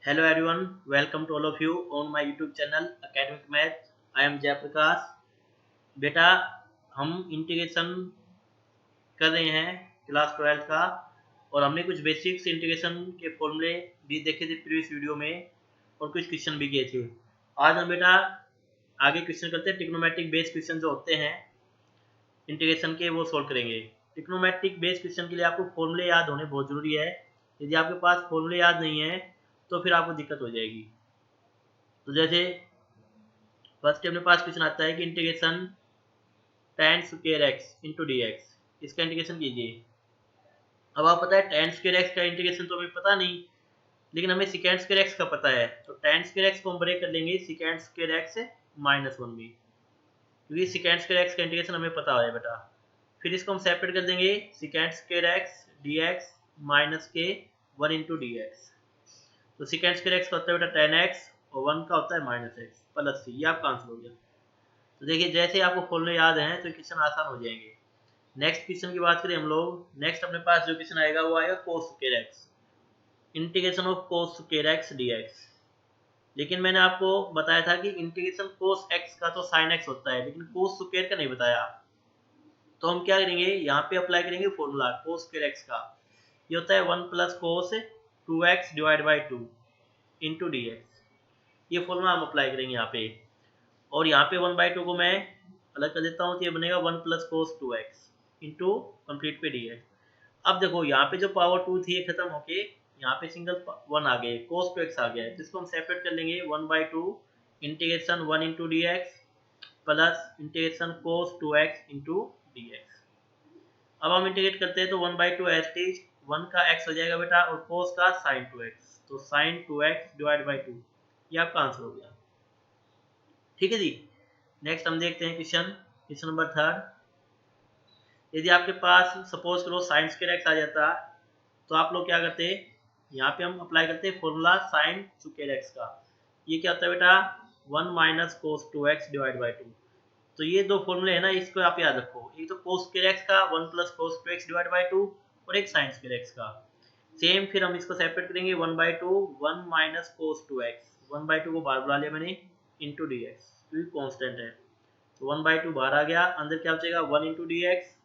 Hello everyone, welcome to all of you on my YouTube channel Academic Math. I am Jयप्रकाश। बेटा हम integration कर रहे हैं class 12 का और हमने कुछ बेसिक्स इंटीग्रेशन के फॉर्मूले भी देखे थे प्रीवियस वीडियो में और कुछ क्वेश्चन भी किए थे। आज हम बेटा आगे क्वेश्चन करते हैं। ट्रिग्नोमेट्रिक बेस क्वेश्चन जो होते हैं इंटीग्रेशन के वो सॉल्व करेंगे। ट्रिग्नोमेट्रिक बेस क्वेश्चन के लिए आपको फॉर्मूले याद होने बहुत जरूरी है। यदि आपके पास फॉर्मूले याद नहीं है तो फिर आपको दिक्कत हो जाएगी। तो जैसे फर्स्ट अपने पास क्वेश्चन आता है कि integration tan square x into D x, इसका इंटीग्रेशन कीजिए। अब आप पता है tan स्क्वायर x का इंटीग्रेशन तो हमें पता नहीं, लेकिन हमें secant स्क्वायर x का पता है। तो tan स्क्वायर x को हम ब्रेक कर लेंगे secant स्क्वायर x -1 में, क्योंकि secant स्क्वायर x का इंटीग्रेशन हमें पता है बेटा। फिर इसको हम सेपरेट कर देंगे secant square x dx minus के 1 इंटू डी एक्स। तो secant स्क्वायर x का होता है बेटा tan x और 1 का होता है -x प्लस c। ये आपका आंसर हो गया। तो देखिए जैसे आपको फॉर्मूले याद हैं तो क्वेश्चन आसान हो जाएंगे। नेक्स्ट क्वेश्चन की बात करें हम लोग, नेक्स्ट अपने पास जो क्वेश्चन आएगा वो आएगा cos square x, integration of cos square x dx। लेकिन मैंने आपको बताया था कि इंटीग्रेशन cos x का तो sin x होता है, लेकिन cos स्क्वायर का नहीं बताया। तो हम क्या करेंगे, यहाँ पे अप्लाई करेंगे फॉर्मूला cos स्क्वायर x का। ये होता है 1 plus cos 2x divide by 2 into D x. ये फॉर्मूला हम अप्लाई करेंगे यहाँ पे। और यहाँ पे 1/2 को मैं अलग कर देता हूँ तो ये बनेगा 1 plus cos 2x into complete पे डी एक्स। अब देखो यहाँ पे जो पावर 2 थी ये खत्म होके यहाँ पे सिंगल 1 आ गए, कोस 2x आ गया है। तो इसको हम सेपरेट कर लेंगे 1/2 integration 1 into D X plus integration cos 2x into D x. अब हम इंटीग्रेट करते हैं तो 1/2 एट इज 1 का x हो जाएगा बेटा और कोस का साइन 2x, तो साइन 2x डिवाइड बाई 2। ये आपका आंसर हो गया। ठीक है जी। नेक्स्ट हम देखते हैं क्वेश्चन नंबर 3। यदि आपके पास सपोज करो साइन स्क्वायर एक्स आ जाता तो आप लोग क्या करते, यहाँ पे हम अप्लाई करते हैं फॉर्मूला साइन स्क्वायर एक्स का। ये क्या होता है बेटा 1 minus cos 2x divide by 2। तो ये दो फॉर्मूले है ना, इसको आप याद रखो। एक तो कोस स्क्वायर एक्स का 1 plus cos 2x divide by 2 और एक साइन स्क्वायर एक्स का। सेम फिर हम इसको सेपरेट करेंगे 1/2 1 माइनस कोस 2x, 1/2 को बाहर बुला लिया मैंने इंटू डी एक्स, क्योंकि कॉन्स्टेंट है। तो 1/2 बाहर आ गया, अंदर क्या बचेगा 1 इंटू डी एक्स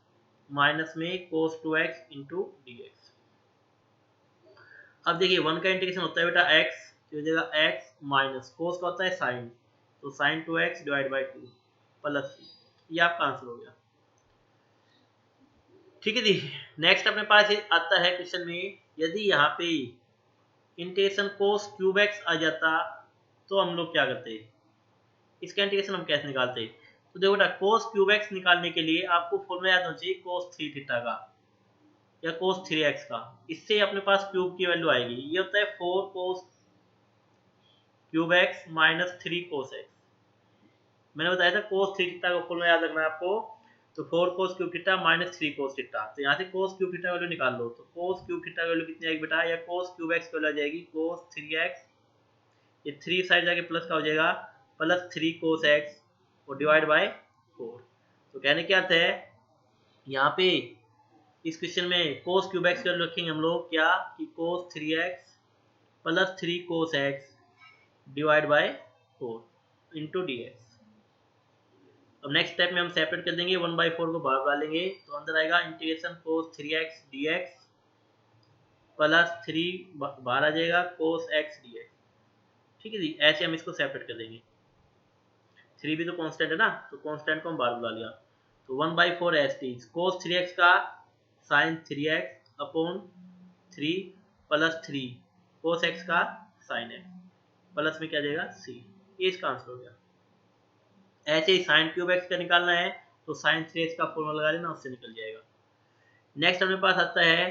माइनस में कोस 2x इंटू डी एक्स। अब देखिए 1 का इंटीग्रेशन होता है बेटा x, तो हो जाएगा x माइनस कोस का होता है साइन, तो sine 2x divide by 2 plus c। ये आपका आंसर हो गया। ठीक है जी। नेक्स्ट अपने पास आता है क्वेश्चन में, यदि यहाँ पे इंटीग्रेशन कोस क्यूब x आ जाता तो हम लोग क्या करते, इसका इंटीग्रेशन हम कैसे निकालते। तो देखो बेटा कोस क्यूब एक्स निकालने के लिए आपको फॉर्मूला याद होना चाहिए कोस 3 थीटा का या कोस 3x का। इससे अपने पास क्यूब की वैल्यू आएगी। ये होता है 4 cos cube x minus 3 cos x. मैंने बताया था कोस 3 थीटा का फॉर्मूला याद रखना है आपको। तो 4 cos cube theta minus 3 cos theta. तो यहाँ से कोस क्यूब थीटा वैल्यू निकाल लो। तो कोस क्यूब थीटा वैल्यू कितनी आएगी बेटा, या कोस क्यूब एक्स की वैल्यू आ जाएगी कोस 3x, ये 3 साइड जाके प्लस का हो जाएगा प्लस 3 कोस एक्स और डिवाइड बाय 4। तो कहने क्या अर्थ है, यहाँ पे इस क्वेश्चन में कोस क्यूब एक्स वैल्यू रखेंगे हम लोग क्या कि कोस 3x plus 3 cos x divide by 4 into D x. अब नेक्स्ट स्टेप में हम सेपरेट कर देंगे 1/4 को बाहर डाल लेंगे, तो अंदर आएगा इंटीग्रेशन कोस 3x dx प्लस 3 बाहर आ जाएगा कोस x dx। ठीक है जी, ऐसे हम इसको सेपरेट कर देंगे। 3 भी तो कांस्टेंट है ना, तो कांस्टेंट को हम बाहर बुला लिया। तो 1/4 एस टी कोस 3x का साइन 3x अपॉन 3 प्लस 3 कोस x का साइन x प्लस में क्या जाएगा c। ये इसका आंसर हो गया। ऐसे ही साइन क्यूब एक्स का निकालना है तो साइन 3x का फॉर्मूला लगा लेना, उससे निकल जाएगा। नेक्स्ट अपने पास आता है,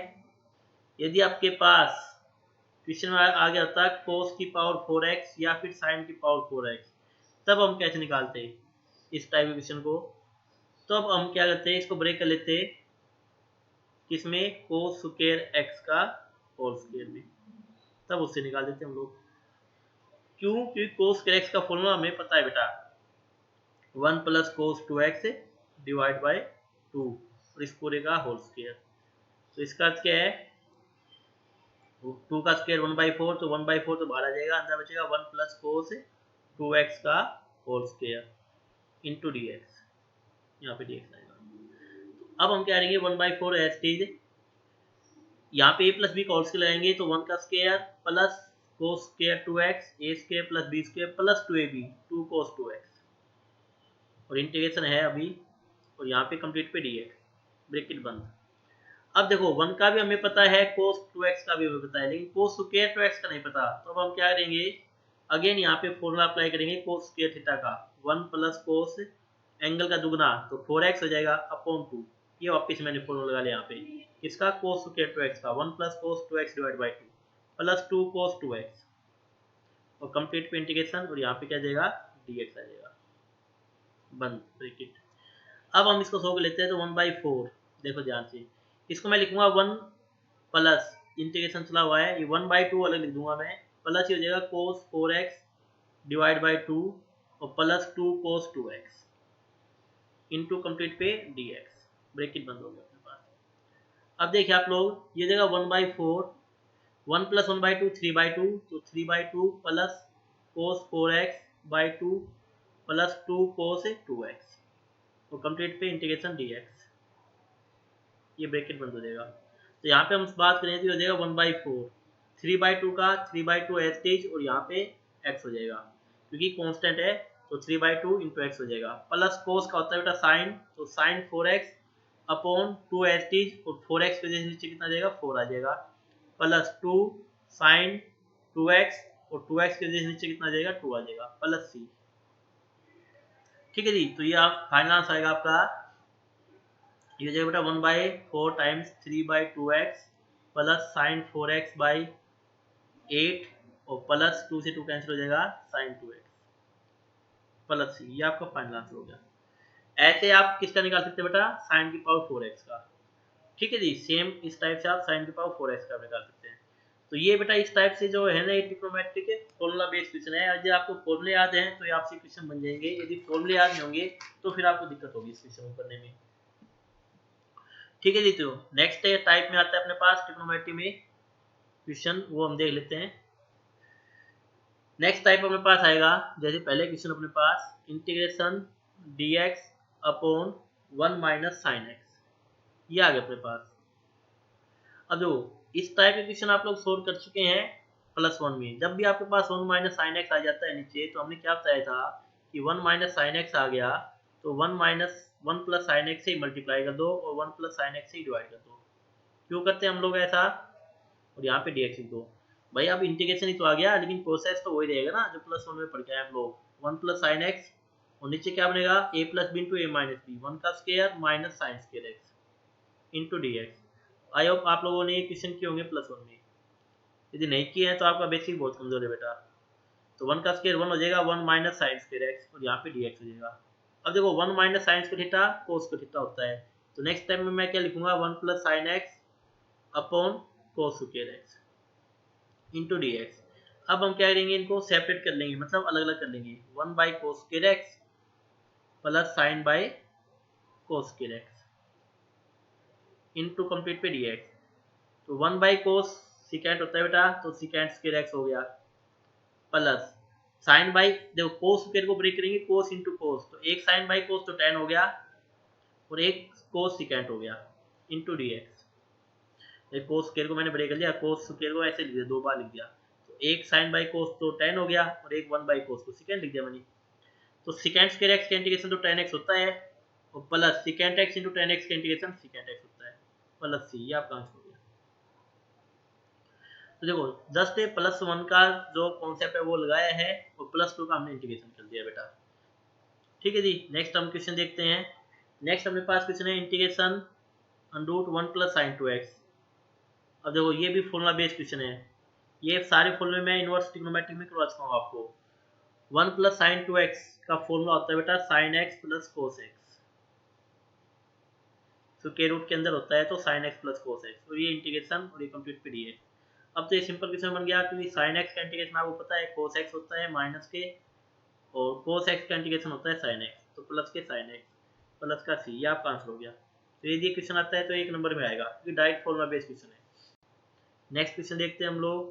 यदि आपके पास क्वेश्चन में आ गया था कोस की पावर 4x या फिर साइन की पावर 4x, तब हम कैसे निकालते हैं इस टाइप के क्वेश्चन को। तो अब हम क्या करते हैं, इसको ब्रेक कर लेते हैं किसमें, कोस स्क्वायर एक्स का होल स्क्वायर में, तब उससे निकाल देते हैं हम लोग। क्यों, क्योंकि कोस स्क्वायर एक्स का फॉर्मूला हमें पता है बेटा 1 plus cos 2x divide by 2 और इस पूरे का होल स्क्वायर। तो इसका अर्थ क्या है 2 का स्क्वायर 1/4, तो 1/4 तो बाहर आ जाएगा, अंदर बचेगा 1 प्लस कोस 2x का whole square into D X, यहाँ पे dx आएगा। अब हम क्या करेंगे 1/4 एज इट इज, यहाँ पे a प्लस बी का होल स्क्वायर लगाएंगे तो 1 का square plus cos square 2x a square plus b square plus 2ab 2 cos 2x, और इंटीग्रेशन है अभी, और यहाँ पे कंप्लीट पे dx ब्रैकेट बंद। अब देखो 1 का भी हमें पता है, cos 2x का भी हमें पता है, लेकिन cos स्क्वायर 2x का नहीं पता, तो अब हम क्या करेंगे अगेन यहाँ पे फॉर्मूला अप्लाई करेंगे cos स्क्वायर थीटा का, 1 प्लस कोस एंगल का दुगना तो 4x हो जाएगा अपॉन 2, ये वापस मैंने फॉर्मूला लगा लिया यहाँ पे इसका cos स्क्वायर 2x का 1 plus cos 2x divide by 2 plus 2 cos 2x, और कंप्लीट पे इंटीग्रेशन, और यहाँ पे क्या जाएगा dx आ जाएगा बंद ब्रैकेट। अब हम इसको सोल्व लेते हैं तो 1/4, देखो ध्यान से इसको मैं लिखूंगा 1 प्लस इंटीग्रेशन चला हुआ है, ये 1/2 अलग लिख दूंगा मैं, प्लस ये हो जाएगा cos 4x डिवाइड बाई 2 और plus 2 cos 2x into complete पे dx ब्रैकेट बंद हो गया अपने पास। अब देखिए आप लोग, ये जगह 1/4, 1 प्लस 1/2 3/2, तो 3/2 plus cos 4x by 2 plus 2 cos 2x, और कंप्लीट पे इंटीग्रेशन dx, ये ब्रैकेट बंद हो जाएगा। तो यहाँ पे हम बात करें तो हो जाएगा 1/4, 3/2 का 3/2 एच एच, और यहाँ पे x हो जाएगा क्योंकि कांस्टेंट है, तो 3/2 इंटू एक्स हो जाएगा, प्लस कोस का होता है बेटा साइन, तो sign 4x upon 2 H H, और 4x की वजह से नीचे कितना जाएगा 4 आ जाएगा, प्लस 2 साइन 2x, और 2x की वजह से नीचे कितना जाएगा 2 आ जाएगा, प्लस c। ठीक है जी, तो ये आप फाइनल आंसर आएगा आपका, ये हो जाएगा बेटा 1/4 times 3/2x plus sign 4x by 8, और प्लस 2 से 2 कैंसिल हो जाएगा साइन 2x प्लस c, ये आपका फाइनल आंसर हो गया। ऐसे आप किसका निकाल सकते हैं बेटा, साइन की पावर 4x का। ठीक है जी, सेम इस टाइप से आप साइन की पावर 4x का निकाल सकते हैं। तो ये बेटा इस टाइप से जो है ना, ये ट्रिग्नोमेट्री के फॉर्मूला बेस्ड क्वेश्चन है, यदि आपको फॉर्मूले याद हैं तो ये आपसे क्वेश्चन बन जाएंगे, यदि फॉर्मूले याद नहीं होंगे तो फिर आपको दिक्कत होगी इस क्वेश्चन को करने में। ठीक है जी, तो नेक्स्ट टाइप में आता है अपने पास ट्रिग्नोमेट्री में क्वेश्चन, वो हम देख लेते हैं। नेक्स्ट टाइप अपने पास आएगा, जैसे पहले क्वेश्चन अपने पास integration dx upon 1 minus sine x, ये आ गया अपने पास। अब जो इस टाइप के क्वेश्चन आप लोग सोल्व कर चुके हैं +1 में, जब भी आपके पास 1 माइनस साइन एक्स आ जाता है नीचे, तो हमने क्या बताया था कि 1 माइनस साइन एक्स आ गया तो 1 प्लस साइन एक्स से ही मल्टीप्लाई कर दो, और 1 प्लस साइन एक्स से ही डिवाइड कर दो। क्यों करते हैं हम लोग ऐसा, और यहाँ पे dx लिख दो। भाई अब इंटीग्रेशन ही तो आ गया, लेकिन प्रोसेस तो वही रहेगा ना जो +1 में पढ़ के आए हम लोग, 1 प्लस साइन एक्स, और नीचे क्या बनेगा a plus B into A minus B, 1 का square minus sine square x into dx। I hope आप लोगों ने ये क्वेश्चन किए होंगे +1 में, यदि नहीं किए हैं तो आपका बेसिक बहुत कमजोर है बेटा। तो 1 का स्क्वायर 1 हो जाएगा, 1 माइनस साइन स्क्वायर एक्स, और यहाँ पे dx हो जाएगा। अब देखो 1 minus sine square theta cos का थीटा होता है, तो नेक्स्ट टाइम में मैं क्या लिखूंगा 1 plus sine x upon cos square x into dx। अब हम क्या करेंगे, इनको सेपरेट कर लेंगे, मतलब अलग अलग कर लेंगे, 1 by cos square X plus sign by cos square x into complete पे dx। तो 1 बाई कोस सिकेंट होता है बेटा, तो सिकेंट स्क्वायर एक्स हो गया, प्लस साइन बाई, देखो कोस स्क्वायर को ब्रेक करेंगे कोस इंटू कोस, तो एक साइन बाई कोस तो tan हो गया, और एक कोस सिकेंट हो गया इंटू dx। एक कोस स्क्वायर को मैंने ब्रेक कर लिया, कोस स्क्वायर को ऐसे लिख दिया, दो बार लिख दिया, तो एक साइन बाई कोस तो tan हो गया, और एक 1 बाई कोस को सिकेंट लिख दिया मैंने। तो सिकेंट स्क्वायर एक्स का इंटीग्रेशन तो tan x होता है, और plus secant x into tan x का इंटीग्रेशन सिकेंट x होता है, प्लस c, ये आपका आंसर हो गया। तो देखो जस्ट +1 का जो कॉन्सेप्ट है वो लगाया है, और +2 का हमने इंटीग्रेशन कर दिया बेटा। ठीक है जी, नेक्स्ट हम क्वेश्चन देखते हैं। नेक्स्ट अपने पास क्वेश्चन है इंटीग्रेशन √1 प्लस साइन 2x। अब देखो ये भी फॉर्मूला बेस्ड क्वेश्चन है, ये सारे फॉर्मूले मैं इनवर्स ट्रिग्नोमेट्री में करवा चुका हूँ आपको। 1 प्लस साइन 2x का फॉर्मूला होता है बेटा sine x plus cos x, तो के रूट के अंदर होता है तो sine x plus cos x, और ये इंटीग्रेशन और ये कंप्लीट पे dx। अब तो ये सिंपल क्वेश्चन बन गया, क्योंकि साइन x का इंटीग्रेशन आपको पता है कोस x होता है माइनस के, और कोस x का इंटीग्रेशन होता है साइन x, तो प्लस के साइन x प्लस का c, ये आपका आंसर हो गया। तो यदि क्वेश्चन आता है तो 1 नंबर में आएगा, क्योंकि डायरेक्ट फॉर्मूला बेस्ड क्वेश्चन है। नेक्स्ट क्वेश्चन देखते हैं हम लोग,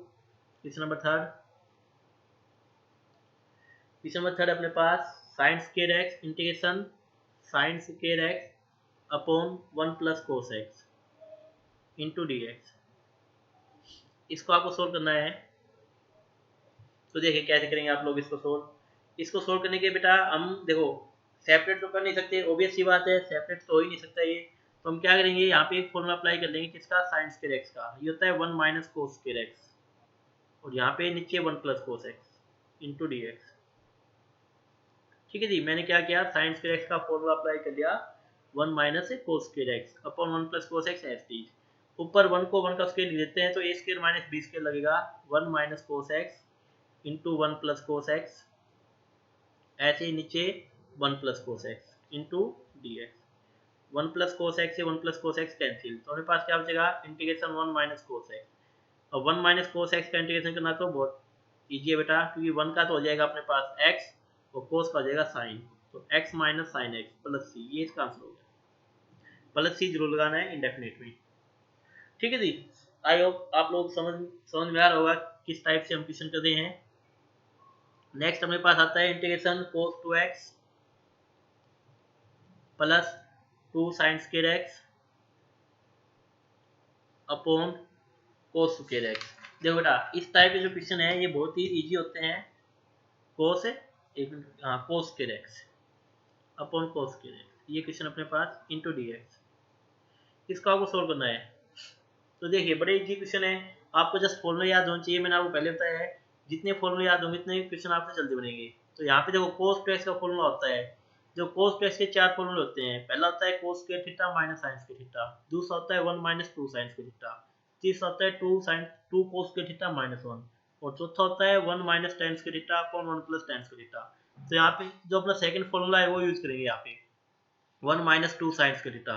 question number third. Question number third अपने पास sine square x integration sine square x upon 1 plus cos x into D x. इसको आपको सोल्व करना है। तो देखिए कैसे करेंगे आप लोग इसको सोल्व। इसको सोल्व करने के बेटा हम देखो सेपरेट तो कर नहीं सकते, ऑब्वियस सी बात है, सेपरेट तो हो ही नहीं सकता ये। तो हम क्या करेंगे, यहाँ पे एक फॉर्मूला अप्लाई कर लेंगे किसका, साइन स्क्वायर एक्स का। ये होता है 1 माइनस कोस स्क्वायर एक्स, और यहाँ पे नीचे 1 plus cos x into D x. ठीक है जी, मैंने क्या किया, साइन स्क्वायर एक्स का फॉर्मूला अप्लाई कर दिया, 1 माइनस कोस square x upon 1 plus cos x S T. ऊपर 1 को 1 का स्क्वायर लिख देते हैं तो a square minus b square लगेगा, 1 माइनस कोस x into 1 plus cos x, ऐसे ही नीचे 1 plus cos x into D x. 1 plus cos x से 1 प्लस कोस एक्स कैंसिल, तो हमारे पास क्या बचेगा, इंटीग्रेशन 1 माइनस कोस एक्स। और 1 माइनस कोस एक्स का इंटीग्रेशन करना तो बहुत ईजी है बेटा, क्योंकि 1 का तो हो जाएगा अपने पास x और कोस का हो जाएगा साइन, तो x minus sine x plus c, ये इसका आंसर हो गया। प्लस सी जरूर लगाना है इंडेफिनिट में। ठीक है जी, आई होप आप लोग समझ में आ रहा होगा किस टाइप से हम क्वेश्चन कर रहे हैं। नेक्स्ट हमारे पास आता है integration cos 2x plus 2 sign square x upon cos square x. देखो बेटा इस टाइप के जो क्वेश्चन है ये बहुत ही इजी होते हैं। कोस एक कोस square x upon cos square x, ये क्वेश्चन अपने पास इंटू डी एक्स। इसको आपको सोल्व करना है। तो देखिए बड़े इजी क्वेश्चन है, आपको जस्ट फॉर्मूला याद होना चाहिए। मैंने आपको पहले बताया है जितने फॉर्मूले याद होंगे इतने क्वेश्चन आपसे जल्दी बनेंगे। तो यहाँ पे देखो कोस टू एक्स का फॉर्मूला होता है, जो कोस टू एक्स के 4 फॉर्मूले होते हैं। पहला होता है cos square theta minus sine square theta, दूसरा होता है 1 माइनस 2 साइन स्क्वायर थीटा, तीसरा होता है 2 कोस स्क्वायर थीटा माइनस 1, और चौथा होता है 1 minus tan square theta upon 1 plus tan square theta. तो यहाँ पे जो अपना सेकंड फॉर्मूला है वो यूज करेंगे यहाँ पे, 1 माइनस 2 साइन स्क्वायर थीटा।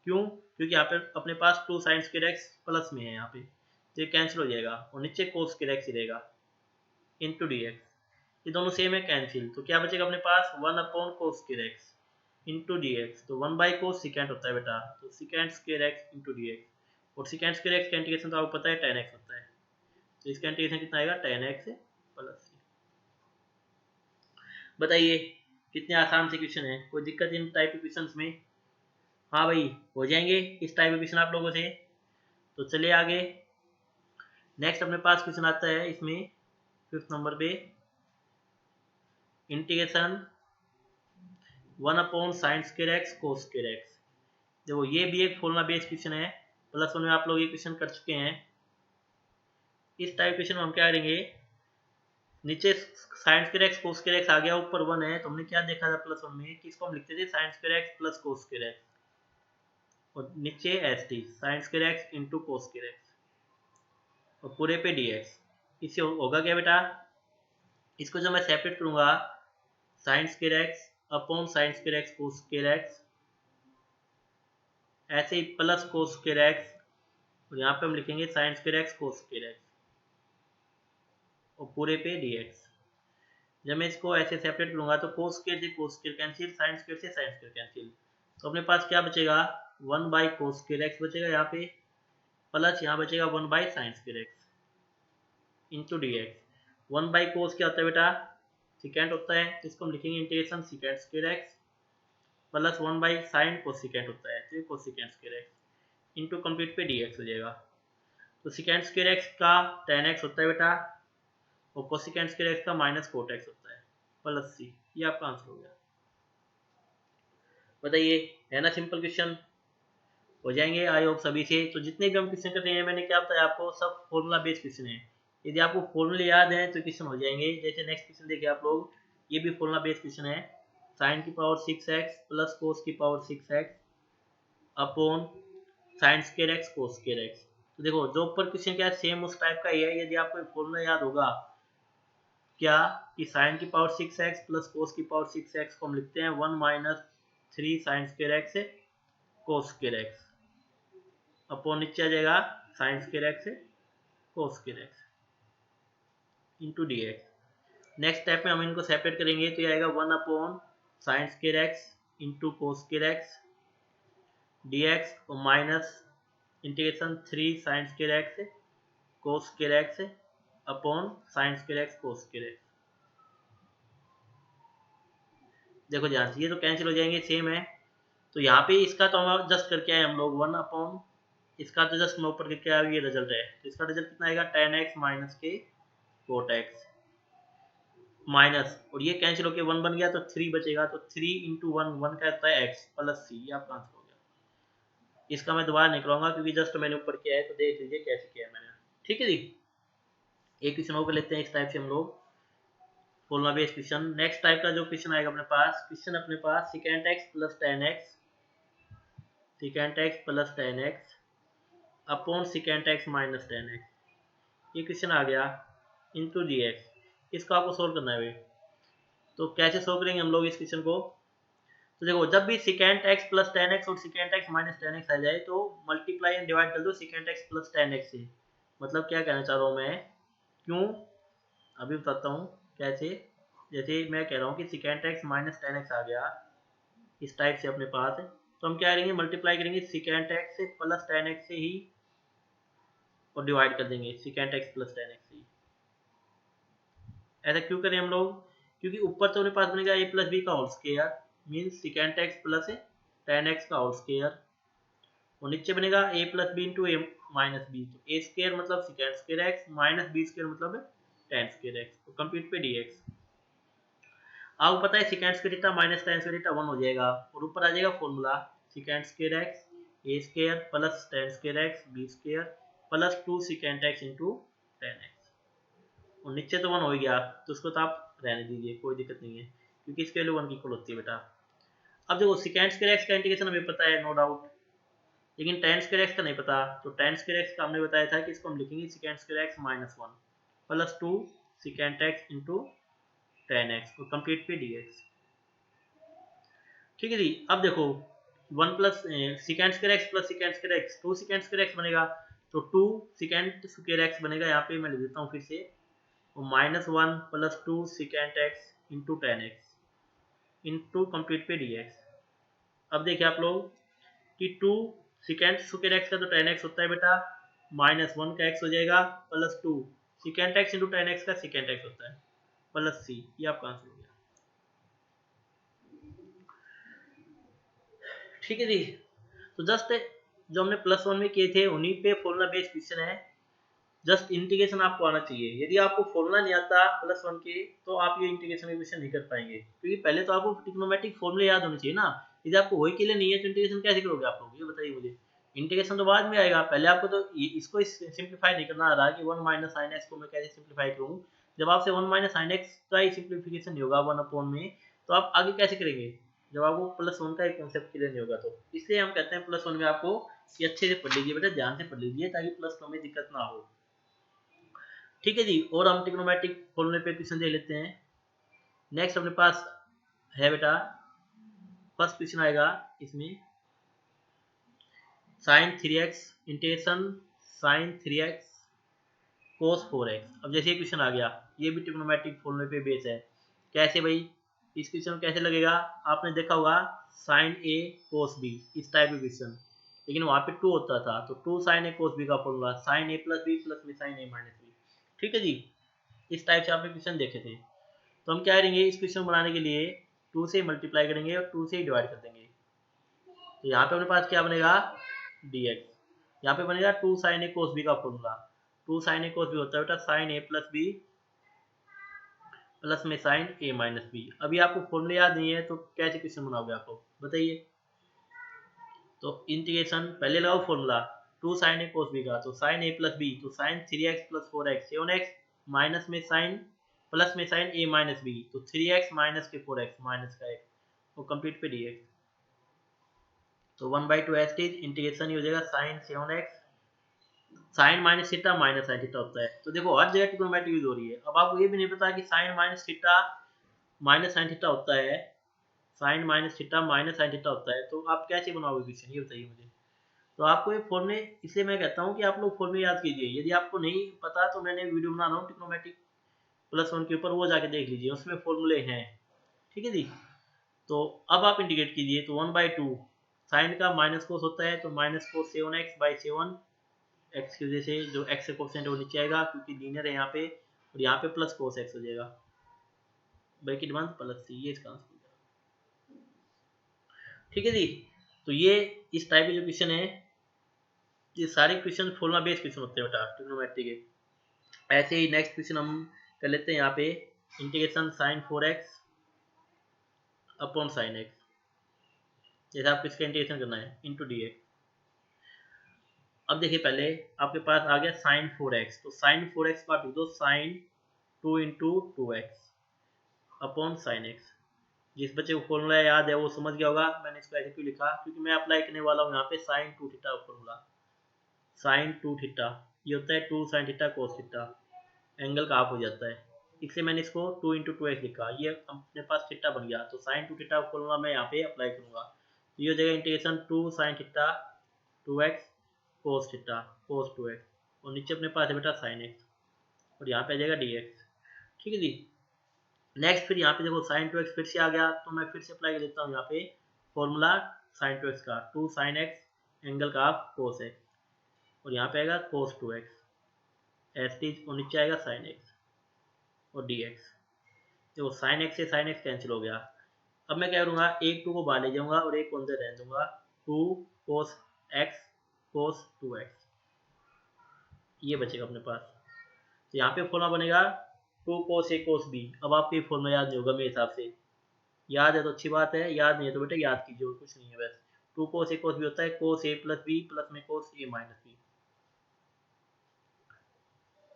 क्यों, क्योंकि यहाँ पे अपने पास 2 साइन स्क्वायर एक्स प्लस में है यहाँ पे, तो ये कैंसिल हो जाएगा और नीचे कोस स्क्वायर एक्स ही रहेगा इंटू डी एक्स। ये दोनों सेम है, कैंसिल, तो क्या बचेगा अपने पास 1 upon cos square x into D x. तो 1 बाई कोस सिकेंड होता है बेटा, तो secant square x into D x, और सिकेंड स्क्वायर एक्स का इंटीग्रेशन तो आपको पता है tan x होता है, तो इसका इंटीग्रेशन कितना आएगा tan x प्लस सी। बताइए कितने आसान से क्वेश्चन है, कोई दिक्कत इन टाइप के क्वेश्चन में? हाँ भाई हो जाएंगे इस टाइप के क्वेश्चन आप लोगों से। तो चलिए आगे, नेक्स्ट अपने पास क्वेश्चन आता है इसमें 5th नंबर पे, integration 1 upon sine square x cos square x. देखो ये भी एक फॉर्मूला बेस्ड क्वेश्चन है, प्लस 1 में आप लोग ये क्वेश्चन कर चुके हैं। इस टाइप क्वेश्चन में हम क्या करेंगे, नीचे sine square x cos square x आ गया, ऊपर 1 है, तो हमने क्या देखा था प्लस 1 में कि इसको हम लिखते थे sign square X plus cos square x, और नीचे S T sign square x into cos square x, और पूरे पे डी एक्स। इससे होगा क्या बेटा, इसको जब मैं सेपरेट करूंगा, sign square x upon sine square x cos square x, ऐसे ही प्लस कोस स्क्वायर एक्स, और यहाँ पे हम लिखेंगे sign square x cos square x, और पूरे पे डी एक्स। जब मैं इसको ऐसे सेपरेट करूंगा तो कोस स्क्वायर से cos square cancel, sine square से साइन स्क्वायर कैंसिल, तो अपने पास क्या बचेगा, 1 बाई कोस स्क्वायर एक्स बचेगा यहाँ पे, प्लस यहाँ बचेगा 1 by sign square x into D x. 1 by कोस क्या होता है बेटा, सिकेंड होता है, तो इसको हम लिखेंगे integration secant square X, plus 1 by sine cosecant होता है, तो ये cosecant square x into complete पे डी एक्स हो जाएगा। तो सिकेंड स्क्वायर एक्स का tan x होता है बेटा, और कोसिकेंड स्क्वायर एक्स का माइनस कोट एक्स होता है, प्लस सी, ये आपका आंसर हो गया। बताइए है ना सिंपल क्वेश्चन, हो जाएंगे आई होप सभी से। तो जितने भी हम क्वेश्चन करते हैं मैंने क्या बताया आपको, सब फॉर्मूला बेस्ड क्वेश्चन है। यदि आपको फॉर्मूले याद है तो क्वेश्चन हो जाएंगे। जैसे नेक्स्ट क्वेश्चन देखिए आप लोग, ये भी फॉर्मूला बेस्ड क्वेश्चन है, साइन की पावर 6x प्लस कोस की power 6x upon sine square x cos square x. तो देखो जो ऊपर क्वेश्चन क्या है सेम उस टाइप का ही है। यदि आपको फॉर्मूला याद होगा क्या, कि साइन की पावर 6x प्लस कोस की पावर 6x को हम लिखते हैं 1 minus 3 sine square x cos square x, upon नीचे आ जाएगा sine square x cos square x into D x. Next step में हम इनको सेपरेट करेंगे तो ये आएगा 1 upon sine square x into cos square x d x, और minus integration 3 sine square x cos square x upon sine square x cos square x. देखो ध्यान से, ये तो कैंसिल हो जाएंगे, सेम है। तो यहाँ पे इसका तो हम जस्ट करके आए हम लोग 1 अपॉन, इसका तो जस्ट मैं ऊपर करके आया, ये रिजल्ट है। तो इसका रिजल्ट कितना आएगा, tan x माइनस के कोट एक्स माइनस, और ये कैंसिल होके 1 बन गया तो 3 बचेगा, तो 3 इंटू 1 का आता है x प्लस c, ये आपका आंसर हो गया। इसका मैं दोबारा नहीं कराऊंगा क्योंकि जस्ट मैंने ऊपर किया है, तो देख लीजिए कैसे किया है मैंने। ठीक है जी, एक क्वेश्चन और कर लेते हैं इस टाइप से हम लोग, formula based question. Next type का जो क्वेश्चन आएगा अपने पास, क्वेश्चन अपने पास second x plus ten x, second x plus ten x upon second x minus ten x, ये क्वेश्चन आ गया इंटू डी एक्स। इसको आपको सोल्व करना है भाई। तो कैसे सोल्व करेंगे हम लोग इस क्वेश्चन को, तो देखो जब भी second x plus ten x और second x minus ten x आ जाए तो मल्टीप्लाई एंड डिवाइड कर दो second x plus ten x से। मतलब क्या कहना चाह रहा हूँ मैं, क्यों, अभी बताता हूँ कैसे। जैसे मैं कह रहा हूँ कि second x minus ten x आ गया इस टाइप से अपने पास, तो हम क्या करेंगे, मल्टीप्लाई करेंगे सेकेंड एक्स से प्लस टेन एक्स से ही, और डिवाइड कर देंगे second x plus ten x से ही। ऐसा क्यों करें हम लोग, क्योंकि ऊपर तो अपने पास बनेगा ए प्लस बी का whole square, means sec x plus ten x का होल स्क्वायर, और नीचे बनेगा a plus B into A minus b. तो ए स्क्वायर मतलब sec square x minus b square मतलब टेन स्क्वायर एक्स, तो complete पे डी एक्स। आपको पता है sec square theta minus tan square theta 1 हो जाएगा, और ऊपर आ जाएगा फॉर्मूला सेकेंड स्क्वायर एक्स ए square plus tan square x b square plus 2 sec x into tan x, और नीचे तो 1 हो गया, तो उसको तो आप रहने दीजिए, कोई दिक्कत नहीं है क्योंकि इसके वैल्यू 1 की इक्वल होती है बेटा। अब देखो सेकेंड स्क्वायर एक्स का इंटीग्रेशन हमें पता है नो डाउट, लेकिन टेन स्क्वायर एक्स का नहीं पता। तो टेन स्क्वायर एक्स का हमने बताया था कि इसको हम लिखेंगे second square x minus 1 plus 2 sec x into tan x, और कंप्लीट पे डी एक्स। ठीक है जी, अब देखो 1 plus second square X plus second square x, 2 second square x बनेगा, तो 2 सेकेंड स्क्वायर एक्स बनेगा, यहाँ पे मैं लिख देता हूँ फिर से, minus 1 plus 2 sec x into tan x into complete पे डी एक्स। अब देखिए आप लोग कि 2 सेकेंड स्क्वायर एक्स का तो टेन एक्स होता है बेटा, माइनस 1 का एक्स हो जाएगा plus 2 sec x into tan x का सेकेंड एक्स होता है प्लस सी, ये आपका आंसर हो गया। ठीक है जी, तो जस्ट जो हमने प्लस 1 में किए थे उन्हीं पे फॉर्मूला बेस्ड क्वेश्चन है, जस्ट इंटीग्रेशन आपको आना चाहिए। यदि आपको फॉर्मूला नहीं आता प्लस 1 के तो आप ये इंटीग्रेशन के क्वेश्चन नहीं कर पाएंगे, क्योंकि पहले तो आपको ट्रिग्नोमेट्रिक फॉर्मूले याद होने चाहिए ना। यदि आपको वही के लिए नहीं है तो इंटीग्रेशन कैसे करोगे आप लोग, ये बताइए मुझे। इंटीग्रेशन तो बाद में आएगा, पहले आपको तो इसको सिंप्लीफाई नहीं करना आ रहा कि 1 माइनस साइन एक्स को मैं कैसे सिंप्लीफाई करूँ। जब आपसे 1 माइनस साइन एक्स का ही सिंप्लीफिकेशन नहीं होगा 1 अपॉन में, तो आप आगे कैसे करेंगे जब आपको प्लस 1 का एक कॉन्सेप्ट क्लियर नहीं होगा। तो इसलिए हम कहते हैं प्लस 1 में आपको ये अच्छे से पढ़ लीजिए बेटा, ध्यान से पढ़ लीजिए ताकि प्लस 2 में दिक्कत ना हो। ठीक है जी, और हम ट्रिग्नोमेट्रिक फॉर्मूले पे क्वेश्चन दे लेते हैं। नेक्स्ट अपने पास है बेटा, फर्स्ट क्वेश्चन आएगा इसमें sign 3x integration sign 3x कोस 4x। अब जैसे ये क्वेश्चन आ गया, ये भी ट्रिग्नोमेट्रिक फॉर्मूले पे बेस है। कैसे भाई, इस क्वेश्चन कैसे लगेगा, आपने देखा होगा साइन ए कोस बी, इस टाइप का क्वेश्चन, लेकिन वहां पे 2 होता था, तो 2 साइन ए कोस बी का formula sine a plus B plus में साइन ए माइनस बी। ठीक है जी, इस टाइप से आपने क्वेश्चन देखे थे। तो हम क्या करेंगे, इस क्वेश्चन बनाने के लिए 2 से मल्टीप्लाई करेंगे और 2 से ही डिवाइड कर देंगे। तो यहाँ पे अपने पास क्या बनेगा dx, यहाँ पे बनेगा 2 साइन ए कोस बी का फॉर्मूला। 2 साइन ए कोस बी होता है बेटा sign a plus B plus में साइन ए माइनस बी। अभी आपको फॉर्मूले याद नहीं है तो कैसे क्वेश्चन बनाओगे आप लोग बताइए। तो इंटीग्रेशन पहले लगाओ formula 2 sine a cos b का, तो साइन ए प्लस बी, तो sine 3x plus 4x 7x minus में साइन प्लस में साइन ए माइनस बी, तो 3x माइनस के 4x माइनस का x, वो कंप्लीट पे dx। तो 1/2 एस टी इंटीग्रेशन ही हो जाएगा sine 7x sine minus theta minus sine theta होता है। तो देखो हर जगह ट्रिग्नोमेट्री यूज हो रही है। अब आपको ये भी नहीं पता कि sine minus theta minus sine theta होता है, sine minus theta minus sine theta होता है, तो आप कैसे बनाओगे क्वेश्चन ये बताइए मुझे। तो आपको ये फॉर्मूले, इसलिए मैं कहता हूँ कि आप लोग फॉर्मूले याद कीजिए। यदि आपको नहीं पता तो मैंने वीडियो बना रहा हूँ ट्रिग्नोमेट्रिक प्लस 1 के ऊपर, वो जाके देख लीजिए, उसमें फॉर्मूले हैं। ठीक है जी, तो अब आप इंटीग्रेट कीजिए, तो 1/2 साइन का माइनस कोस होता है, तो माइनस कोस 7x/7 एक्स की वजह से जो एक्स का कोफिशिएंट है वो नीचे आएगा क्योंकि लीनियर है यहाँ पे, और यहाँ पे प्लस कोस एक्स हो जाएगा, ब्रैकेट बंद प्लस सी, ये इसका आंसर हो जाएगा। ठीक है जी। तो ये इस टाइप के जो क्वेश्चन है, ये सारे क्वेश्चन फॉर्मूला बेस्ड क्वेश्चन होते हैं बेटा ट्रिग्नोमेट्री के। ऐसे ही नेक्स्ट क्वेश्चन हम कर लेते हैं यहाँ पे, integration sine 4x upon sine x, जैसे आपको इसका इंटीग्रेशन करना है इंटू डी एक्स। अब देखिए पहले आपके पास आ गया साइन 4x, तो साइन 4x का लिख दो sine 2 into 2x upon sine x. जिस बच्चे को फॉर्मूला याद है वो समझ गया होगा मैंने इसको ऐसे क्यों लिखा, क्योंकि मैं अप्लाई करने वाला हूँ यहाँ पे sine 2 theta formula. Sine 2 theta ये होता है 2 sine theta cos theta, angle का हाफ हो जाता है, इसलिए मैंने इसको 2 इंटू 2x लिखा, ये अपने पास थीटा बन गया। तो साइन 2 थीटा फॉर्मूला मैं यहाँ पे अप्लाई करूंगा, तो ये हो जाएगा integration 2 sine theta 2x cos theta cos 2x, और नीचे अपने पास है बेटा साइन एक्स, और यहाँ पे आ जाएगा dx। ठीक है जी। नेक्स्ट फिर यहाँ पे देखो साइन 2x फिर से आ गया, तो मैं फिर से अप्लाई कर देता हूँ यहाँ पे फॉर्मूला साइन 2x का, 2 साइन एक्स एंगल का हाफ कोस एक्स, और यहाँ पे आएगा कोस 2x एस टी, और नीचे आएगा साइन एक्स और dx। देखो साइन एक्स से साइन एक्स कैंसिल हो गया। अब मैं क्या करूँगा, एक 2 को बाहर ले जाऊंगा और एक को अंदर रहने दूंगा, 2 कोस एक्स कोस 2x, ये बचेगा अपने पास। तो यहाँ पे फॉर्मूला बनेगा 2 कोस ए कोस बी। अब आपको ये फॉर्मूला याद नहीं होगा मेरे हिसाब से, याद है तो अच्छी बात है, याद नहीं है तो बेटा याद कीजिए, और कुछ नहीं है बस। 2 कोस ए कोस बी होता है कोस ए प्लस बी प्लस में कोस ए माइनस बी।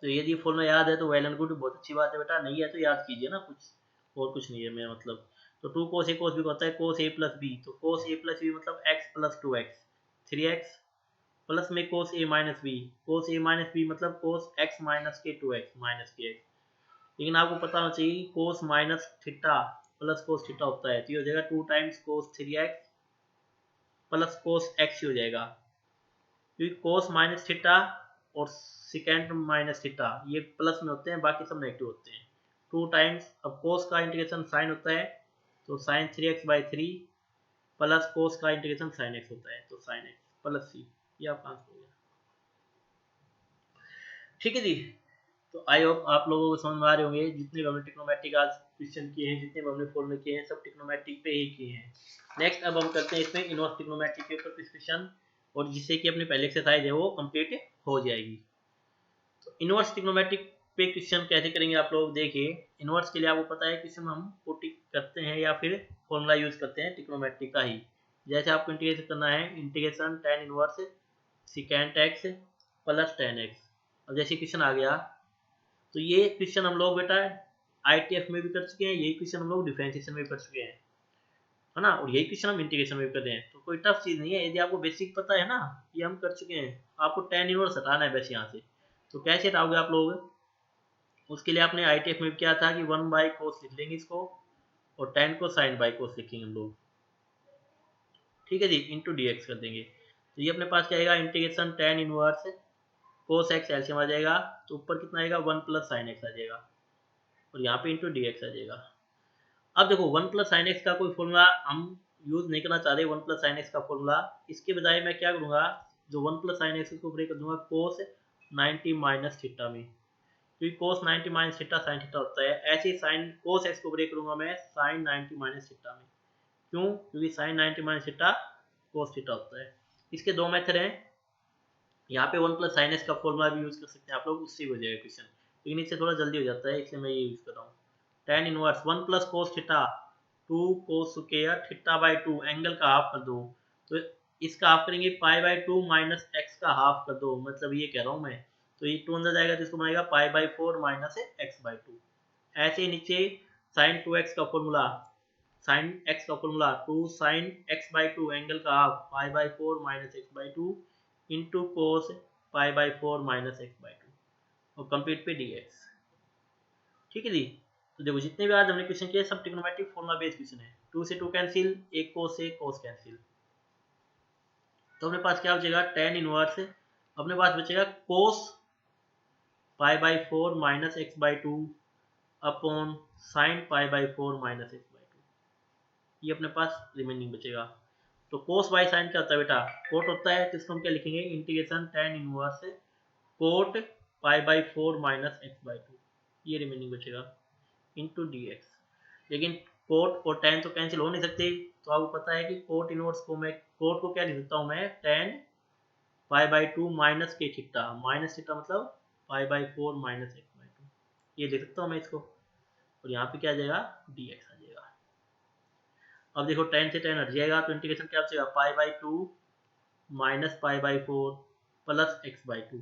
तो यदि फॉर्मूला याद है तो वेल एंड गुड, बहुत अच्छी बात है बेटा, नहीं है तो याद कीजिए ना, कुछ और कुछ नहीं है मेरा मतलब। तो 2 कोस ए कोस बी होता है कोस ए प्लस बी, तो कोस ए प्लस बी मतलब x plus 2x 3x plus में कोस ए माइनस बी, कोस ए माइनस बी मतलब कोस एक्स माइनस के 2x माइनस के एक्स। लेकिन आपको पता होना चाहिए कोस minus theta plus cos theta होता है, तो ये हो जाएगा 2 टाइम्स कोस 3x प्लस कोस एक्स हो जाएगा, क्योंकि कोस माइनस थीटा और सिकेंड माइनस थीटा ये प्लस में होते हैं, बाकी सब नेगेटिव होते हैं। 2 टाइम्स, अब कोस का इंटीग्रेशन साइन होता है तो साइन 3x/3 प्लस कोस का इंटीग्रेशन साइन एक्स होता है, तो साइन एक्स प्लस सी, ये आपका आंसर हो गया। ठीक है जी। तो आई होप आप लोगों को समझ में आ रहे होंगे, जितने भी हमने ट्रिग्नोमेट्रिक आज क्वेश्चन किए हैं, जितने भी हमने फॉर्मूले किए हैं, सब ट्रिग्नोमेट्रिक पे ही किए हैं। नेक्स्ट अब हम करते हैं इसमें इनवर्स ट्रिग्नोमेट्रिक के ऊपर क्वेश्चन, और जिससे कि अपनी पहले एक्सरसाइज है वो कंप्लीट हो जाएगी। तो इनवर्स ट्रिग्नोमेट्रिक पे क्वेश्चन कैसे करेंगे आप लोग देखिए। इनवर्स के लिए आपको पता है क्वेश्चन हम पुट करते हैं या फिर फॉर्मूला यूज करते हैं ट्रिग्नोमेट्रिक का ही। जैसे आपको इंटीग्रेशन करना है, integration tan inverse secant x plus tan x. अब जैसे क्वेश्चन आ गया, तो ये क्वेश्चन हम लोग बेटा आईटीएफ में भी कर चुके हैं, यही क्वेश्चन हम लोग डिफरेंशिएशन में भी कर चुके हैं, है ना, और यही क्वेश्चन हम इंटीग्रेशन में भी कर रहे हैं, तो कोई टफ चीज नहीं है, यदि आपको बेसिक पता है ना, ये हम कर चुके हैं। आपको tan इनवर्स हटाना है बस यहाँ से, तो कैसे हटाओगे आप लोग, उसके लिए आपने आईटीएफ में किया था कि 1/cos लिख लेंगे इसको, और tan को sin बाई cos लिखेंगे हम लोग। ठीक है जी, इंटू dx कर देंगे, तो ये अपने पास क्या आएगा, integration tan inverse cos x LCM आ जाएगा, तो ऊपर कितना आएगा 1 प्लस sin x आ जाएगा, और यहाँ पे इंटू dx आ जाएगा। अब देखो 1 प्लस sin x का कोई फॉर्मूला हम यूज नहीं करना चाह रहे, 1 प्लस sin x का फॉर्मूला, इसके बजाय मैं क्या करूंगा, जो 1 प्लस sin x को ब्रेक कर दूंगा cos 90 माइनस थीटा में, क्योंकि cos 90 minus theta sin theta होता है। ऐसे ही sin cos x को ब्रेक करूंगा मैं sin 90 माइनस थीटा में, क्यों, क्योंकि sin 90 minus theta cos theta होता है। इसके दो मेथड हैं, यहाँ पे 1 प्लस sin x का फॉर्मूला भी यूज कर सकते हैं आप लोग, उससे हो जाएगा क्वेश्चन, लेकिन इससे थोड़ा जल्दी हो जाता है, इसलिए मैं ये यूज कर रहा हूँ। tan inverse 1 plus cos theta 2 cos square theta angle का हाफ कर दो, तो इसका हाफ करेंगे π/2 माइनस एक्स का हाफ कर दो, मतलब ये कह रहा हूँ मैं, तो ये 2 अंदर जाएगा तो इसको बनेगा π/4 माइनस x/2। ऐसे ही नीचे sin 2x का फॉर्मूला, sin x का फॉर्मूला 2 sin x/2 एंगल का half π/4 minus x/2 into cos π/4 minus x/2, और कंप्लीट पे dx। ठीक है जी। तो देखो जितने भी आज हमने क्वेश्चन किए सब ट्रिग्नोमेट्रिक फॉर्मूला बेस्ड क्वेश्चन है, 2 से 2 कैंसिल, एक कोस से कोस कैंसिल, तो अपने पास क्या बचेगा tan इनवर्स, अपने पास बचेगा cos π/4 minus x/2 upon sine π/4 minus x/2, ये अपने पास रिमेनिंग बचेगा। तो कोस बाई साइन क्या होता है बेटा, कोट होता है, तो इसको हम क्या लिखेंगे, integration tan inverse coat pi by 4 minus x by 2, ये रिमेनिंग बचेगा इंटू डी एक्स। लेकिन कोट और टेन तो कैंसिल हो नहीं सकते, तो आपको पता है कि कोट इनवर्स को मैं कोट को क्या लिख सकता हूँ मैं, टेन पाई बाई 2 माइनस के थीटा, माइनस थीटा मतलब पाई बाई 4 माइनस एक्स बाई 2, ये लिख सकता हूँ मैं इसको, और यहाँ पे क्या आ जाएगा डी एक्स आ जाएगा। अब देखो टेन से टेन हट जाएगा तो इंटीग्रेशन क्या बचेगा, pi by 2 minus pi by 4 plus x by 2।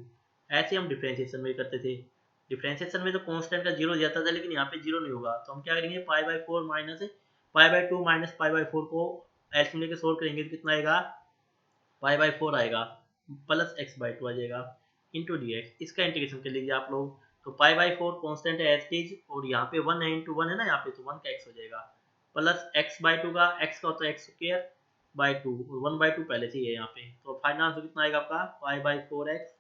ऐसे हम डिफ्रेंशिएशन में करते थे, डिफ्रेंशिएशन में तो कांस्टेंट का जीरो जाता था, लेकिन यहाँ पे जीरो नहीं होगा, तो हम क्या करेंगे पाई by 4 minus pi by 2 minus pi by 4 को एलसीएम लेके सोल्व करेंगे तो कितना आएगा, पाई बाई 4 आएगा प्लस एक्स बाई 2 आ जाएगा इंटू डी एक्स। इसका इंटीग्रेशन कर लीजिए आप लोग, तो पाई बाई 4 कॉन्स्टेंट है एज इज, और यहाँ पे 1 है इंटू 1 है ना, यहाँ पे तो 1 का एक्स हो जाएगा, प्लस एक्स बाई 2 का एक्स का होता है एक्स स्क्वायर बाई 2, और 1 बाई 2 पहले से ही है यहाँ पे, तो फाइनल आंसर कितना आएगा आपका pi by 4 x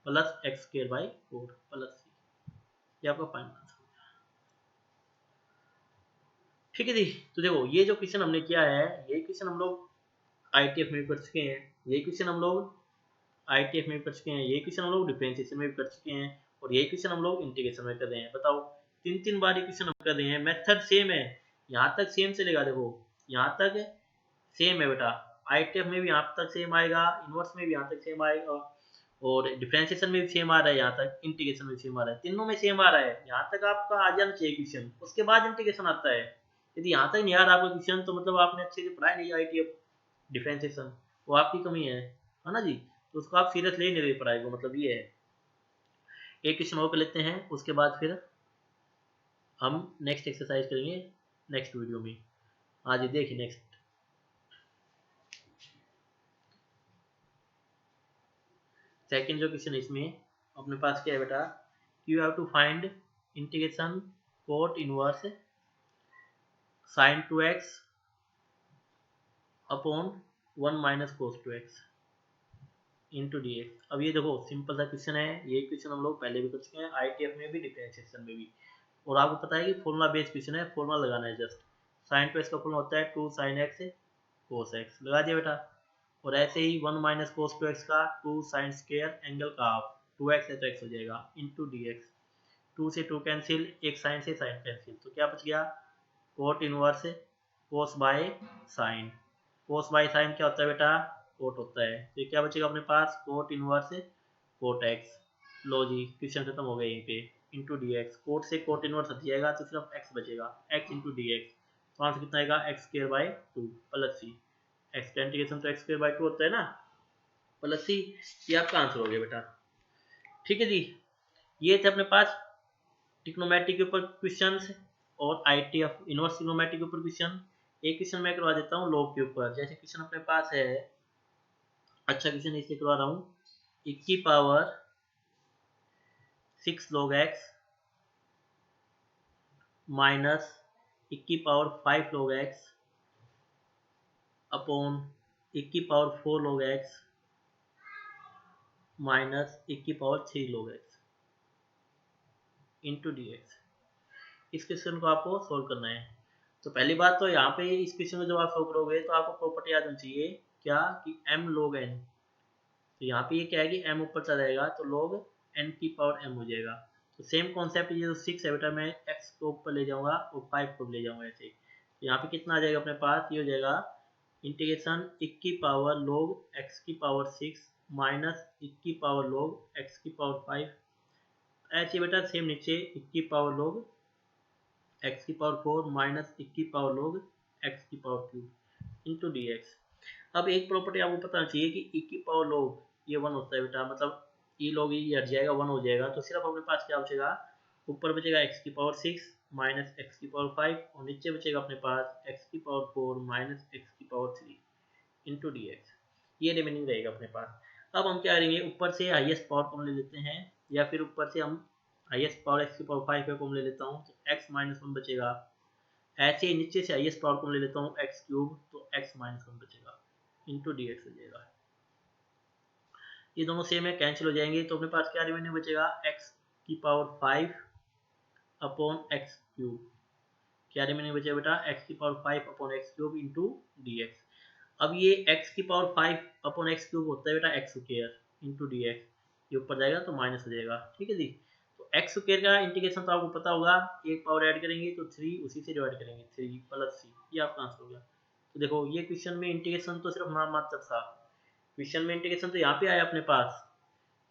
plus x square by 4 plus c, ये आपका फाइनल आंसर। ठीक है जी, तो देखो ये जो क्वेश्चन हमने किया है, ये क्वेश्चन हम लोग आईटीएफ में कर चुके हैं, ये क्वेश्चन हम लोग आईटीएफ में कर चुके हैं, ये क्वेश्चन हम लोग डिफरेंशिएशन में भी कर चुके हैं, और ये क्वेश्चन हम लोग इंटीग्रेशन में कर रहे हैं। बताओ तीन तीन बार ये क्वेश्चन हम कर रहे हैं, मेथड सेम है, यहाँ तक सेम चलेगा, देखो यहाँ तक सेम है बेटा, आईटीएफ में भी यहाँ तक सेम आएगा, इनवर्स में भी यहाँ तक सेम आएगा, और डिफरेंशिएशन में भी सेम आ रहा है, यहाँ तक इंटीग्रेशन में सेम आ रहा है, तीनों में सेम आ रहा है, यहाँ तक आपका आ जाना चाहिए क्वेश्चन, उसके बाद इंटीग्रेशन आता है। यदि यहाँ तक नहीं आ रहा आपका क्वेश्चन तो मतलब आपने अच्छे से पढ़ाया नहीं आईटीएफ डिफरेंशिएशन, वो आपकी कमी है ना जी, तो उसको आप सीरियस ले नहीं रहे पढ़ाई को, मतलब ये है। एक क्वेश्चन और कर लेते हैं, उसके बाद फिर हम नेक्स्ट एक्सरसाइज करेंगे नेक्स्ट वीडियो में। आज ये देखिए नेक्स्ट सेकंड जो क्वेश्चन है, इसमें अपने पास क्या है बेटा, you have to find integration cot inverse sine 2x upon 1 minus cos 2x into D x. अब ये देखो सिंपल सा क्वेश्चन है, ये क्वेश्चन हम लोग पहले भी कर चुके हैं आईटीएफ में भी डिफरेंशिएशन में भी, और आपको पता है कि फॉर्मूला बेस्ड क्वेश्चन है, फॉर्मूला लगाना है जस्ट, साइन 2x का फॉर्मूला होता है 2 sin x cos x, लगा दिया बेटा, और ऐसे ही 1 माइनस कोस 2x का 2 sin स्क्वायर एंगल का हाफ 2x है तो x हो जाएगा इंटू डी एक्स, 2 से 2 कैंसिल, एक साइन से साइन कैंसिल, तो क्या बच गया cot inverse cos by sine, cos by sine क्या होता है बेटा कोट होता है, तो क्या बचेगा अपने पास कोट इनवर्स कोट एक्स। लो जी क्वेश्चन खत्म हो गया यहीं पे, इंटू डी एक्स, कोट से कोट इनवर्स हट जाएगा तो सिर्फ एक्स बचेगा, एक्स इंटू डी एक्स, तो आंसर कितना आएगा x square by 2 plus c, x का इंटीग्रेशन तो एक्स स्क्वायर बाई 2 होता है ना, प्लस सी, ये आपका आंसर हो गया बेटा। ठीक है जी, ये थे अपने पास ट्रिग्नोमेट्री के ऊपर क्वेश्चंस और आईटीएफ इनवर्स ट्रिग्नोमेट्री के ऊपर क्वेश्चन। एक क्वेश्चन मैं करवा देता हूँ लॉग के ऊपर, जैसे क्वेश्चन अपने पास है, अच्छा क्वेश्चन इसलिए करवा रहा हूँ, 1 की पावर 6 log x माइनस 1 की पावर 5 log x अपॉन 1 की पावर 4 log x माइनस 1 की power 3 log x into D x. इस क्वेश्चन को आपको सोल्व करना है। तो पहली बात तो यहाँ पे इस क्वेश्चन को जब आप सोल्व करोगे तो आपको प्रॉपर्टी याद होनी चाहिए क्या कि m log n, तो यहाँ पे ये क्या है कि m ऊपर चला जाएगा तो log n की पावर m हो जाएगा। तो सेम कॉन्सेप्ट, ये जो 6 है बेटा मैं x को ऊपर ले जाऊंगा और 5 को ले जाऊंगा ऐसे, तो यहाँ पे कितना आ जाएगा अपने पास, ये हो जाएगा इंटीग्रेशन 1 की पावर log x की पावर 6 माइनस 1 की पावर log x की पावर 5, ऐसे बेटा सेम नीचे 1 की पावर log x की पावर 4 माइनस 1 की पावर log x की पावर 3 इंटू डी एक्स। अब एक प्रॉपर्टी आपको पता चाहिए कि 1 की पावर log ये 1 होता है बेटा, मतलब ये log ये हट जाएगा 1 हो जाएगा, तो सिर्फ अपने पास क्या बचेगा, ऊपर बचेगा x की पावर 6 माइनस x की पावर 5, और नीचे बचेगा अपने पास x की पावर 4 माइनस x की पावर 3 इंटू डी एक्स, ये रिमेनिंग रहेगा अपने पास। अब हम क्या करेंगे, ऊपर से हाईएस्ट पावर को ले लेते हैं, या फिर ऊपर से हम हाईएस्ट पावर x की पावर 5 को ले लेता हूँ, तो x माइनस 1 बचेगा, ऐसे ही नीचे से हाईएस्ट पावर को ले लेता हूँ x क्यूब, तो x माइनस 1 बचेगा इंटू डी एक्स हो जाएगा। ये दोनों सेम है, कैंसिल हो जाएंगे, तो अपने पास क्या रिमेनिंग बचेगा x की पावर 5 अपॉन एक्स क्यूब, क्या रिमेनिंग बचेगा बेटा x की power 5 upon x cube into D x. अब ये x की पावर 5 अपॉन एक्स क्यूब होता है बेटा x square into D x, ये ऊपर जाएगा तो माइनस हो जाएगा, ठीक है जी। तो एक्स स्क्वायर का इंटीग्रेशन तो आपको पता होगा, एक पावर ऐड करेंगे तो 3 उसी से डिवाइड करेंगे, 3 प्लस सी, ये आपका आंसर हो गया। तो देखो ये क्वेश्चन में इंटीग्रेशन तो सिर्फ नाम मात्र था, क्वेश्चन में इंटीग्रेशन तो यहाँ पे आया अपने पास,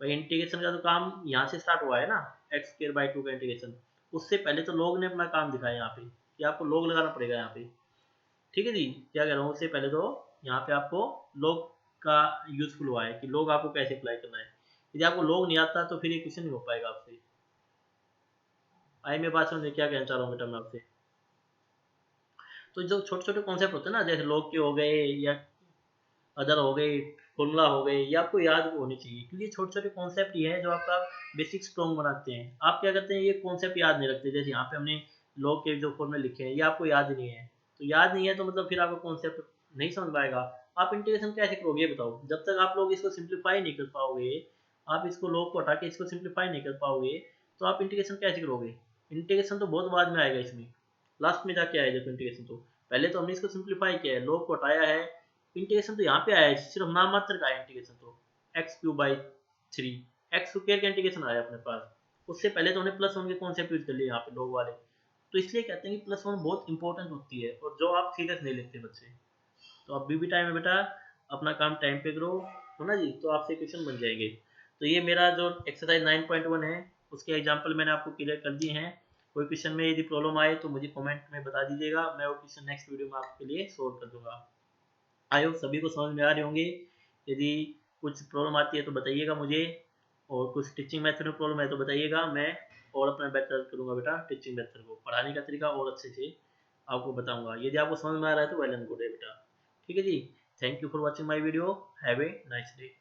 भाई इंटीग्रेशन का तो काम यहाँ से स्टार्ट हुआ है ना, एक्स स्क्वायर बाई 2 का इंटीग्रेशन। उससे पहले तो लोग ने अपना काम दिखाया यहाँ पे कि आपको लोग लगाना पड़ेगा यहाँ पे, ठीक है जी। क्या कह रहा हूँ, उससे पहले तो यहाँ पे आपको लोग का यूजफुल हुआ है कि लोग आपको कैसे अप्लाई करना है। यदि आपको लोग नहीं आता तो फिर ये क्वेश्चन नहीं हो पाएगा आपसे। आई मैं बात समझ क्या कहना चाह रहा हूँ बेटा मैं आपसे। तो जो छोटे छोटे कॉन्सेप्ट होते हैं ना, जैसे लोग के हो गए या अदर हो गए, फॉर्मूला हो गए, ये आपको याद होनी चाहिए, क्योंकि ये छोटे छोटे कॉन्सेप्ट ही है जो आपका बेसिक स्ट्रॉन्ग बनाते हैं। आप क्या करते हैं, ये कॉन्सेप्ट याद नहीं रखते, जैसे यहाँ पे हमने लोग के जो फॉर्मूले लिखे हैं ये आपको याद नहीं है, तो याद नहीं है तो मतलब फिर आपको कॉन्सेप्ट नहीं समझ पाएगा। आप इंटीग्रेशन कैसे करोगे ये बताओ, जब तक आप लोग इसको सिंप्लीफाई नहीं कर पाओगे, आप इसको लोग को हटा के इसको सिंप्लीफाई नहीं कर पाओगे, तो आप इंटीग्रेशन कैसे करोगे। इंटीग्रेशन तो बहुत बाद में आएगा, इसमें लास्ट में जाके आएगा देखो इंटीग्रेशन। तो पहले तो हमने इसको सिंप्लीफाई किया है, लोग को हटाया है, इंटीग्रेशन तो यहाँ पे आया है, सिर्फ नाम मात्र का है इंटीग्रेशन। तो x cube by 3 x square का इंटीग्रेशन आया अपने पास, उससे पहले तो हमने प्लस वन के कॉन्सेप्ट यूज कर लिए यहाँ पे लोग वाले। तो इसलिए कहते हैं कि प्लस वन बहुत इंपॉर्टेंट होती है, और जो आप सीरियस नहीं लेते बच्चे। तो अभी भी टाइम है बेटा, अपना काम टाइम पे करो, है ना जी, तो आपसे क्वेश्चन बन जाएंगे। तो ये मेरा जो एक्सरसाइज 9.1 है उसके एग्जाम्पल मैंने आपको क्लियर कर दिए हैं। कोई क्वेश्चन में यदि प्रॉब्लम आए तो मुझे कमेंट में बता दीजिएगा, मैं वो क्वेश्चन नेक्स्ट वीडियो में आपके लिए सोल्व कर दूंगा। आई होप सभी को समझ में आ रहे होंगे। यदि कुछ प्रॉब्लम आती है तो बताइएगा मुझे, और कुछ टीचिंग मेथड में प्रॉब्लम है तो बताइएगा, मैं और अपना बेटर करूँगा बेटा, टीचिंग मेथड को पढ़ाने का तरीका और अच्छे से आपको बताऊंगा। यदि आपको समझ में आ रहा है तो वेल एंड गुड है बेटा, ठीक है जी। Thank you for watching my video, have a nice day.